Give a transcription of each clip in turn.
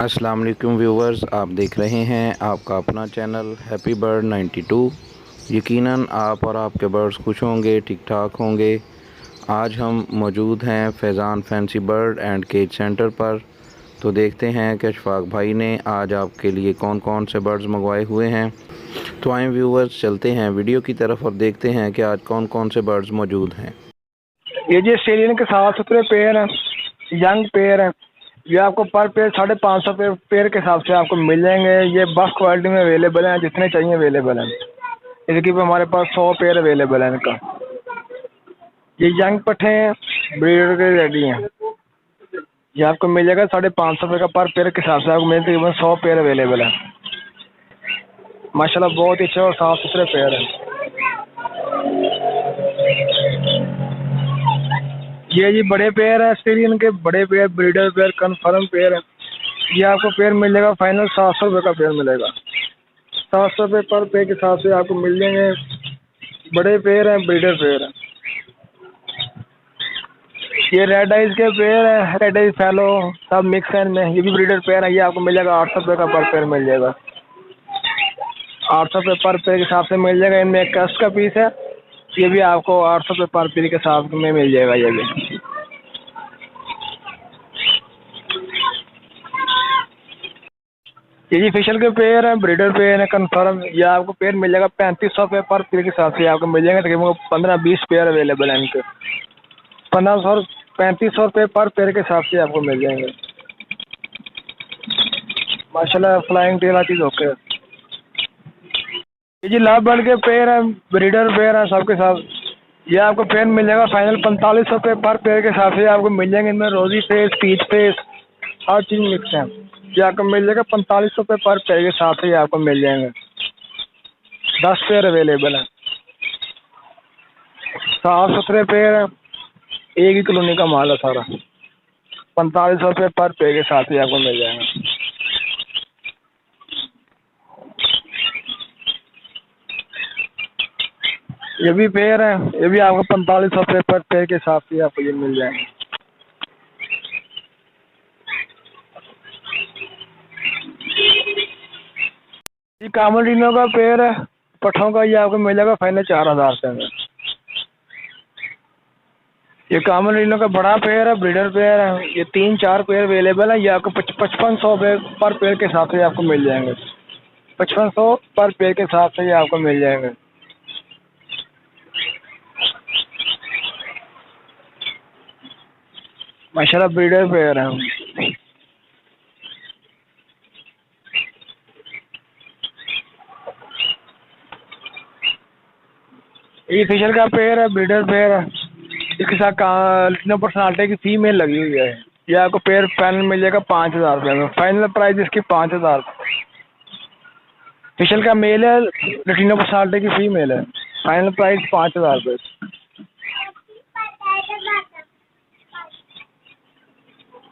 अस्सलाम वालेकुम व्यूवर्स, आप देख रहे हैं आपका अपना चैनल हैप्पी बर्ड 92। यकीनन आप और आपके बर्ड्स खुश होंगे, ठीक ठाक होंगे। आज हम मौजूद हैं Faizan fancy bird and cage centre पर। तो देखते हैं कि अशफाक भाई ने आज आपके लिए कौन कौन से बर्ड्स मंगवाए हुए हैं। तो आए व्यूवर्स, चलते हैं वीडियो की तरफ और देखते हैं कि आज कौन कौन से बर्ड्स मौजूद हैं। ये जी ऑस्ट्रेलियन के साफ सुथरे पेयर हैं, यंग पेयर हैं। ये आपको पर पेयर 550 पेयर के हिसाब से आपको मिल जाएंगे। ये बस क्वालिटी में अवेलेबल हैं, जितने चाहिए अवेलेबल हैं। इसकी भी हमारे पास 100 पेयर अवेलेबल है इनका। ये यंग पट्ठे हैं, ब्रीडर के रेडी हैं। ये आपको मिल जाएगा 550 का पर पेयर के हिसाब से आपको मिल तकरीबन 100 पेयर अवेलेबल है। माशाल्लाह बहुत ही अच्छे और साफ सुथरे पेयर हैं। ये जी बड़े पेयर है, ऑस्ट्रेलियन के बड़े pair, breeder pair, confirm pair है। ये आपको पेयर मिल जाएगा फाइनल 700 रुपये का पेयर मिलेगा। 700 रुपये पर पेयर के हिसाब से आपको मिल जाएंगे। बड़े पेयर हैं, ब्रीडर पेयर हैं। ये रेड आइज के पेयर है, रेड आइज फैलो सब मिक्स है इनमें। ये भी ब्रीडर पेयर है। ये आपको मिल जाएगा 800 रुपये का पर पेयर मिल जाएगा। 800 रुपये पर पेयर के हिसाब से मिल जाएगा। इनमें एक कस्ट का पीस है, ये भी आपको 800 रुपये पर पेयर के हिसाब में मिल जाएगा। ये भी ये जी फिशल के पेयर हैं, ब्रीडर पेयर है, कन्फर्म। ये आपको पेयर मिल जाएगा 3500 रुपये पर पेयर के हिसाब से आपको मिल जाएंगे। तकरीबन 15-20 पेयर अवेलेबल हैं इनके। 3500 रुपये पर पेयर के हिसाब से आपको मिल जाएंगे। माशाल्लाह फ्लाइंग टेल आती ओके। ये जी लव बर्ड के पेयर हैं, ब्रीडर पेयर हैं सबके साथ। ये आपको पेयर मिल जाएगा फाइनल 4500 रुपये पर पेयर के हिसाब से आपको मिल जाएंगे। इनमें रोजी फेस, पीच फेस हर चीज़ मिक्स है। ये आपको मिल जाएगा 4500 रुपये पर पेयर के हिसाब से आपको मिल जाएंगे। 10 पेयर अवेलेबल है, साफ सुथरे पेयर है, एक ही कॉलोनी का माल है सारा। 4500 रुपये पर पेयर के साथ ही आपको मिल जाएगा। ये भी पेयर है, ये भी आपको 4500 रुपये पर पेयर के हिसाब से आपको ये मिल जाएंगे। ये कामोडिनो का पेयर है पठों का। ये आपको मिल जाएगा फाइनल 4000 रुपये में। ये कामोडिनो का बड़ा पेयर है, ब्रीडर पेयर है। ये 3-4 पेयर अवेलेबल है। ये आपको 5500 रुपये पर पेयर के हिसाब से आपको मिल जाएंगे। 5500 पर पेयर के हिसाब से ये आपको मिल जाएंगे। माशाल्लाह ब्रीडर पेयर है। ये फिशर का पेयर है, ब्रीडर पेयर है। इसके साथ लिटिनो पर्सनालिटी की फीमेल लगी हुई है। ये आपको पेयर फाइनल मिल जाएगा 5000 रुपये में। फाइनल प्राइस इसकी 5000। फिशल का मेल है, लिटिनो पर्सनालिटी की फीमेल है। फाइनल प्राइस 5000 रुपये।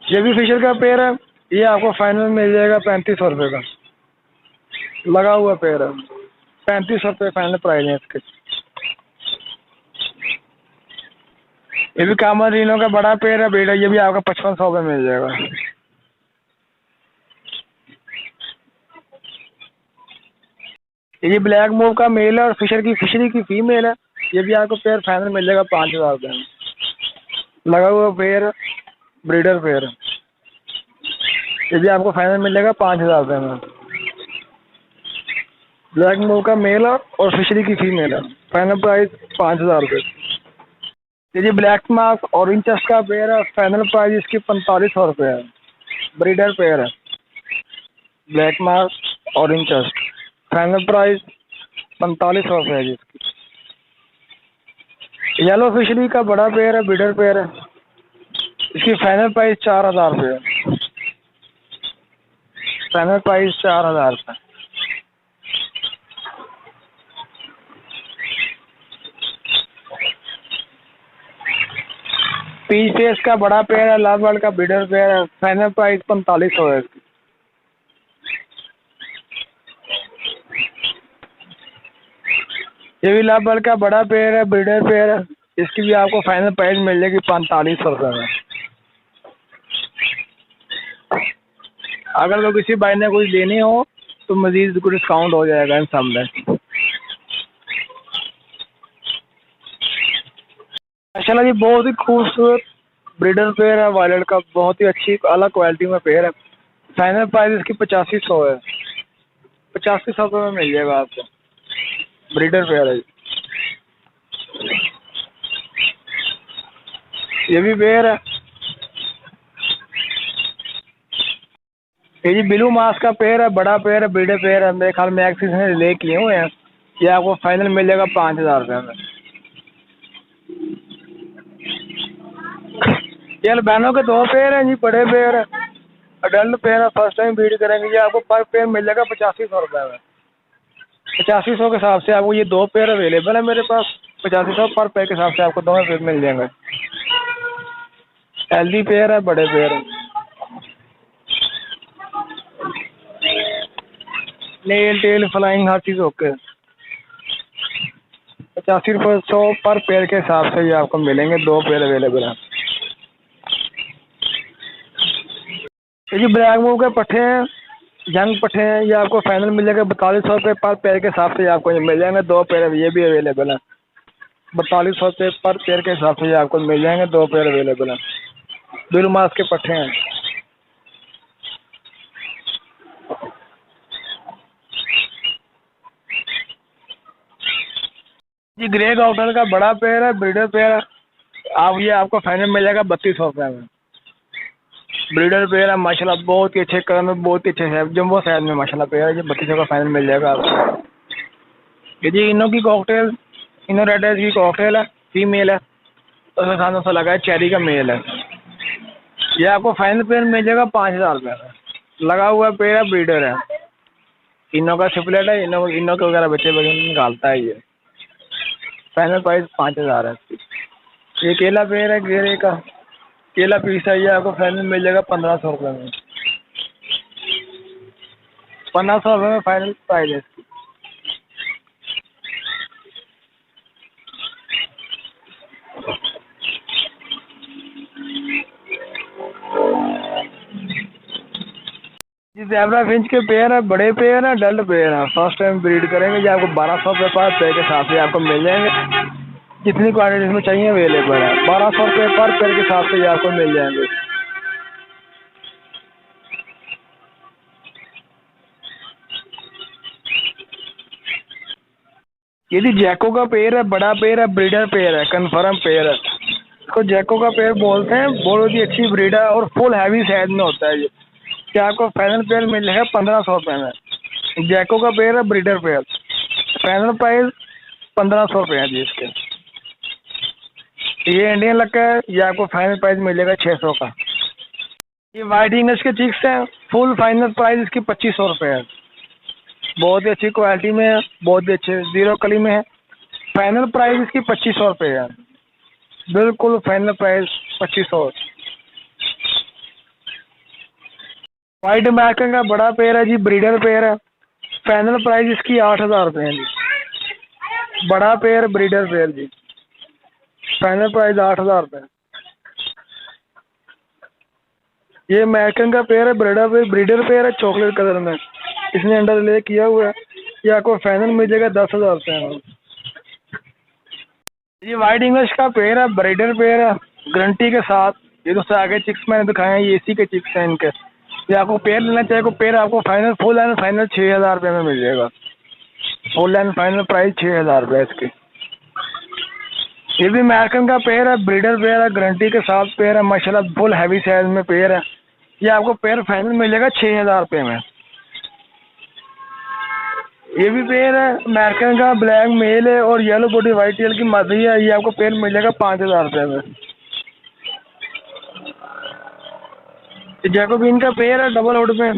ये भी फिशल का पेयर है। ये आपको फाइनल मिल जाएगा 3500 रुपये का। लगा हुआ पेयर है। 3500 रुपये फाइनल प्राइस है इसके। ये भी कामोडिनो का बड़ा पेड़ है, ब्रीडर। ये भी आपका 5500 रुपये मिल जाएगा। ये ब्लैक मूव का मेल है और फिशरी की फीमेल है। ये भी आपको पेयर फाइनल मिल जाएगा 5000 रुपये में। लगा हुआ पेयर, ब्रीडर पेयर। ये भी आपको फाइनल मिल जाएगा 5000 रुपये में। ब्लैक मूव का मेल है और फिशरी की फीमेल है। फाइनल प्राइस 5000 रुपये। ये जी ब्लैक मार्क ऑरेंज चेस्ट का पेयर है। फाइनल प्राइस इसकी 4500 रुपये है। ब्रीडर पेयर है, black mark orange chest. Final price 4500 रुपये है जी इसकी। येलो फिशरी का बड़ा पेयर है, ब्रीडर पेयर है। इसकी फाइनल प्राइस 4000 रुपये है। फाइनल प्राइस 4000 रुपये। पीच फेस का बड़ा पेयर है, लाल बर्ड का ब्रीडर पेयर है। फाइनल प्राइस 4500 है इसकी। ये भी लाल बर्ड का बड़ा पेयर है, ब्रीडर पेयर है। इसकी भी आपको फाइनल प्राइस मिल जाएगी 4500 रुपये में। अगर तो किसी भाई ने कुछ लेनी हो तो मज़ीद कुछ डिस्काउंट हो जाएगा इन सब में। माशाल्लाह जी बहुत ही खूबसूरत ब्रीडर पेयर है वायलेट का, बहुत ही अच्छी अलग क्वालिटी में पेयर है। फाइनल प्राइस इसकी 8500 है, 8500 रुपये में मिल जाएगा आपको। ब्रीडर पेयर है ये भी पेयर है। ये जी ब्लू मास का पेयर है, बड़ा पेयर है, ब्रीडर पेयर है। मेरे ख्याल में एक्सिस ने ले किए हुए हैं। ये आपको फाइनल मिल जाएगा 5000 रुपये में। ये अल्बानो के 2 पेयर हैं जी, बड़े पेयर है, अडल्ट पेयर है, फर्स्ट टाइम ब्रीड करेंगे। ये आपको पर पेयर मिल जाएगा 8500 रुपये में। 8500 के हिसाब से आपको ये 2 पेयर अवेलेबल है मेरे पास। 8500 पर पेयर के हिसाब से आपको दोनों पेयर मिल जाएंगे। हेल्दी पेयर है, बड़े पेयर है। नेल टेल फ्लाइंग हर चीज़ ओके। 85 पर पेयर के हिसाब से ये आपको मिलेंगे। 2 पेयर अवेलेबल हैं। ये जी ब्लैक मूव के पट्ठे हैं, यंग पट्ठे हैं। ये आपको फाइनल मिल जाएगा 4200 रुपये पर पेयर के हिसाब से आपको ये मिल जाएंगे। 2 पेयर ये भी अवेलेबल हैं। 4200 रुपये पर पेयर के हिसाब से ये आपको मिल जाएंगे। 2 पेयर अवेलेबल हैं। ब्लू मास के पट्ठे हैं। जी ग्रे काउंटर का बड़ा पेयर है, ब्रीडर पेयर है। आप ये आपको फाइनल मिल जाएगा 3200 रुपये में। ब्रीडर पेयर है माशाल्लाह, बहुत ही अच्छे कलर में, बहुत ही अच्छे है, जम्बो साइज में माशाल्लाह पेयर है। ये 3200 का फाइनल मिल जाएगा आपको। ये जी इनो की कॉकटेल, इनो रेड एज की कॉकटेल है, फीमेल है। उसके साथ में लगा है चेरी का मेल है। ये आपको फाइनल पेयर मिल जाएगा 5000 रुपये में। लगा हुआ पेयर है, ब्रीडर है। इनो का सिपलेट है, इनो के वगैरह बच्चे वगैरह निकालता है ये। फाइनल प्राइस 5000 है इसकी। ये केला पेयर है, गेरे का केला पीस है। ये आपको फाइनल मिल जाएगा 1500 रुपये में। 1500 रुपये में फाइनल प्राइस है इसकी। जी ज़ेब्रा फिंच के पेयर है, बड़े पेयर है, डल्ट पेयर है। फर्स्ट टाइम ब्रीड करेंगे। ये आपको 1200 रुपये पर पेयर के हिसाब से आपको मिल जाएंगे। जितनी क्वांटिटी इसमें चाहिए अवेलेबल है। 1200 रुपये पर पेयर के हिसाब से ये आपको मिल जाएंगे। ये जी जैको का पेयर है, बड़ा पेयर है, ब्रीडर पेयर है, कन्फर्म पेयर है। इसको जैको का पेयर बोलते हैं। बहुत ही अच्छी ब्रीड है और फुल हैवी साइज में होता है ये। क्या आपको फाइनल पेयर मिल जाएगा 1500 रुपये में। जैको का पेयर है, ब्रीडर पेयर। फाइनल प्राइस 1500 रुपये है जी इसके। ये इंडियन लग है। ये आपको फाइनल प्राइस मिलेगा 600 का। ये वाइट इंग्लिश के चिक्स हैं। फुल फाइनल प्राइस इसकी 2500 रुपये है। बहुत ही अच्छी क्वालिटी में है, बहुत ही अच्छे जीरो कली में है। फाइनल प्राइस इसकी 2500 रुपये है। बिल्कुल फाइनल प्राइस 2500। वाइट अमेरिकन का बड़ा पेयर है जी, ब्रीडर पेयर है। फाइनल प्राइस इसकी 8000 रुपये है जी। बड़ा पेयर, ब्रीडर पेयर जी। फाइनल प्राइस 8000 रुपये। ये अमेरिकन का पेयर है, ब्रीडर पेयर है, चॉकलेट कलर में। इसने अंडर ले किया हुआ है। ये आपको फाइनल मिल जाएगा 10,000 रुपये में। ये वाइट इंग्लिश का पेयर है, ब्रीडर पेयर है, गारंटी के साथ। ये दोस्तों आगे चिक्स मैंने दिखाए हैं, ये इसी के चिक्स हैं इनके। ये आपको पेयर लेना चाहिए, पेयर आपको फाइनल फुल एंड फाइनल 6000 रुपये में मिल जाएगा। फुल एंड फाइनल प्राइस 6000 रुपये इसकी। ये भी अमेरिकन का पेयर है, ब्रीडर पेयर है, गारंटी के साथ पेयर है माशाल्लाह, फुल हैवी साइज में पेयर है। ये आपको पेयर फाइनल मिल जाएगा 6000 रुपये में। ये भी पेयर है अमेरिकन का, ब्लैक मेल है और येलो बॉडी वाइट टेल की मादी है। ये आपको पेयर मिल जाएगा 5000 रुपये में। जैकोबिन का पेयर है डबल हुड में।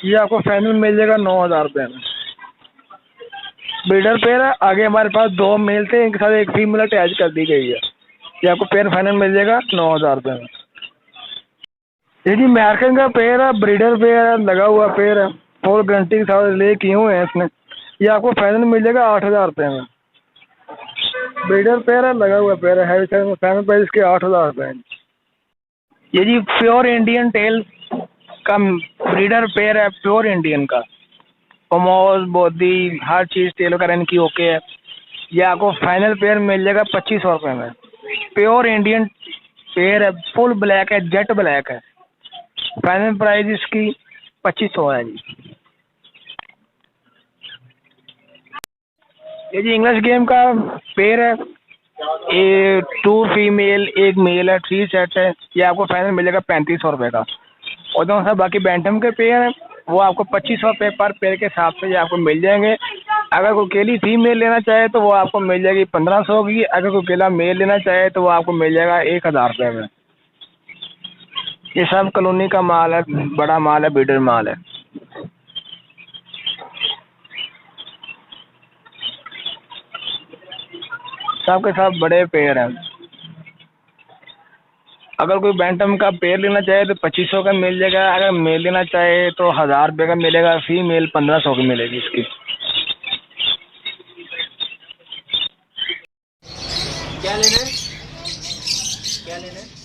ये आपको फाइनल मिल जाएगा 9000 रुपये में। ब्रीडर पेयर है, आगे हमारे पास 2 मेल थे, इनके साथ एक फीमेल अटैच कर दी गई है। ये आपको पेयर फाइनल मिल जाएगा 9000 रुपये में। ये जी अमेरिकन का पेयर है, ब्रीडर पेयर है, लगा हुआ पेयर है, फुल गारंटी के साथ ले किए हुए हैं इसने। ये आपको फाइनल मिल जाएगा 8000 रुपये में। ब्रीडर पेयर है, लगा हुआ पेयर है, हैवी साइज में। फाइनल प्राइस इसके 8000 रुपये है। ये जी प्योर इंडियन टेल का ब्रीडर पेयर है प्योर इंडियन का, कमोज बोदी हर चीज़ तेलों का रन की ओके है। ये आपको फाइनल पेयर मिल जाएगा 2500 रुपये में। प्योर इंडियन पेयर है, फुल ब्लैक है, जेट ब्लैक है। फाइनल प्राइस इसकी 2500 है जी। ये जी इंग्लिश गेम का पेयर है, ये 2 फीमेल 1 मेल है, 3 सेट है। ये आपको फाइनल मिलेगा 3500 रुपये का। और जो सर बाकी बैंटम के पेयर हैं वो आपको 2500 रुपये पर पेयर के हिसाब से ये आपको मिल जाएंगे। अगर कोई अकेली फीमेल लेना चाहे तो वो आपको मिल जाएगी 1500 की। अगर कोई अकेला मेल लेना चाहे तो वो आपको मिल जाएगा 1000 रुपये में। ये सब कॉलोनी का माल है, बड़ा माल है, ब्रीडर माल है। सब के सब बड़े पेयर हैं। अगर कोई बैंटम का पेयर लेना चाहे तो 2500 का मिल जाएगा। अगर मेल लेना चाहे तो 1000 रुपये का मिलेगा। फीमेल 1500 की मिलेगी इसकी। क्या लेना है? क्या लेना है?